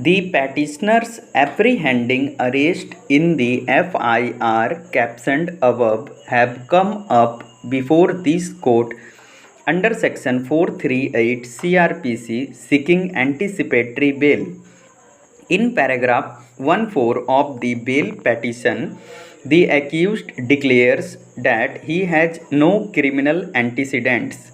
The petitioners apprehending arrest in the FIR captioned above have come up before this court under section 438 CRPC seeking anticipatory bail. In paragraph 14 of the bail petition, the accused declares that he has no criminal antecedents.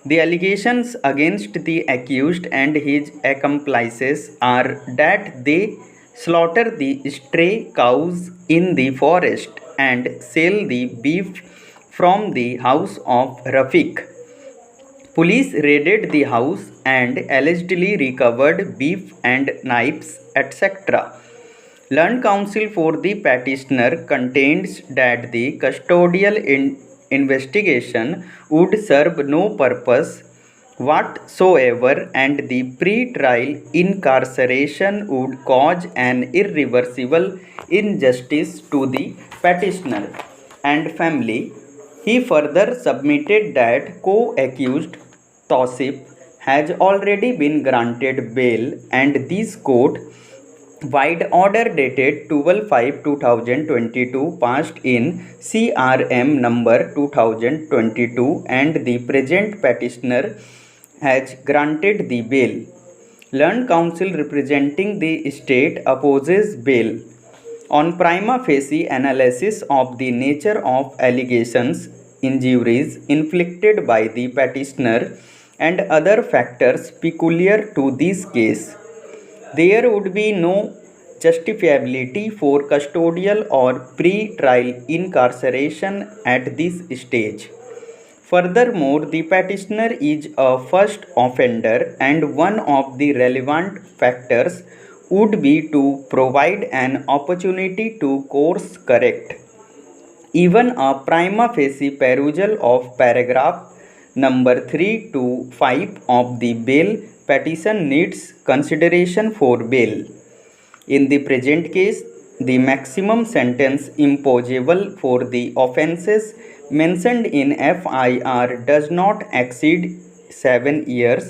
The allegations against the accused and his accomplices are that they slaughter the stray cows in the forest and sell the beef from the house of Rafiq. Police raided the house and allegedly recovered beef and knives, etc. Learned counsel for the petitioner contends that the custodial investigation would serve no purpose whatsoever and the pre-trial incarceration would cause an irreversible injustice to the petitioner and family. He further submitted that co-accused Tausif has already been granted bail and this court wide order dated 12/5/2022 passed in CRM number 2022 and the present petitioner has granted the bail. Learned counsel representing the state opposes bail. On prima facie analysis of the nature of allegations, injuries inflicted by the petitioner, and other factors peculiar to this case, there would be no justifiability for custodial or pre-trial incarceration at this stage. Furthermore, the petitioner is a first offender and one of the relevant factors would be to provide an opportunity to course correct. Even a prima facie perusal of paragraph number 3 to 5 of the bail petition needs consideration for bail. In the present case, the maximum sentence imposable for the offences mentioned in FIR does not exceed 7 years.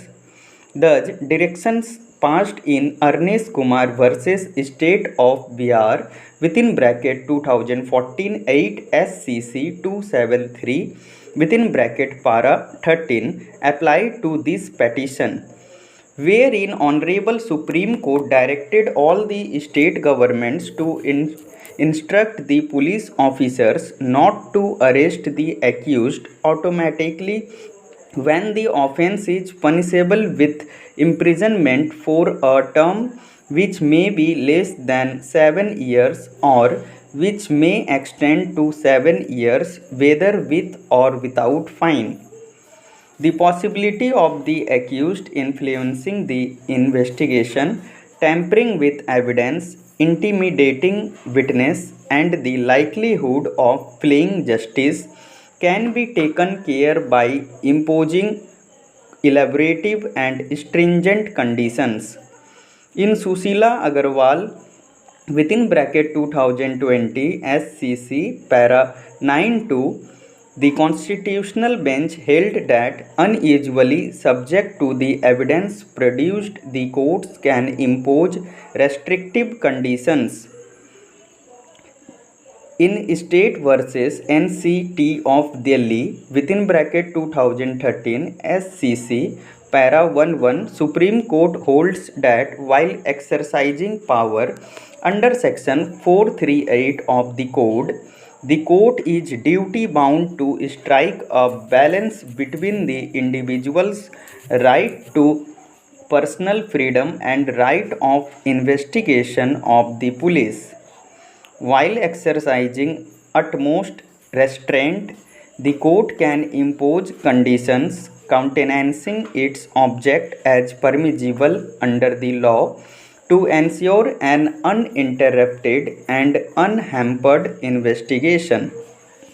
Thus, directions passed in Arnesh Kumar versus State of Bihar within bracket 2014 8 SCC 273 within bracket para 13 applied to this petition, wherein Honorable Supreme Court directed all the state governments to instruct the police officers not to arrest the accused automatically when the offence is punishable with imprisonment for a term which may be less than 7 years or which may extend to 7 years whether with or without fine. The possibility of the accused influencing the investigation, tampering with evidence, intimidating witness, and the likelihood of fleeing justice can be taken care by imposing elaborative and stringent conditions. In Susila Agarwal within bracket 2020 SCC para 9-2, the constitutional bench held that unusually subject to the evidence produced, the courts can impose restrictive conditions. In State versus NCT of Delhi within bracket 2013 SCC para 11, Supreme Court holds that while exercising power under section 438 of the code, the court is duty bound to strike a balance between the individual's right to personal freedom and right of investigation of the police. While exercising utmost restraint, the court can impose conditions countenancing its object as permissible under the law to ensure an uninterrupted and unhampered investigation.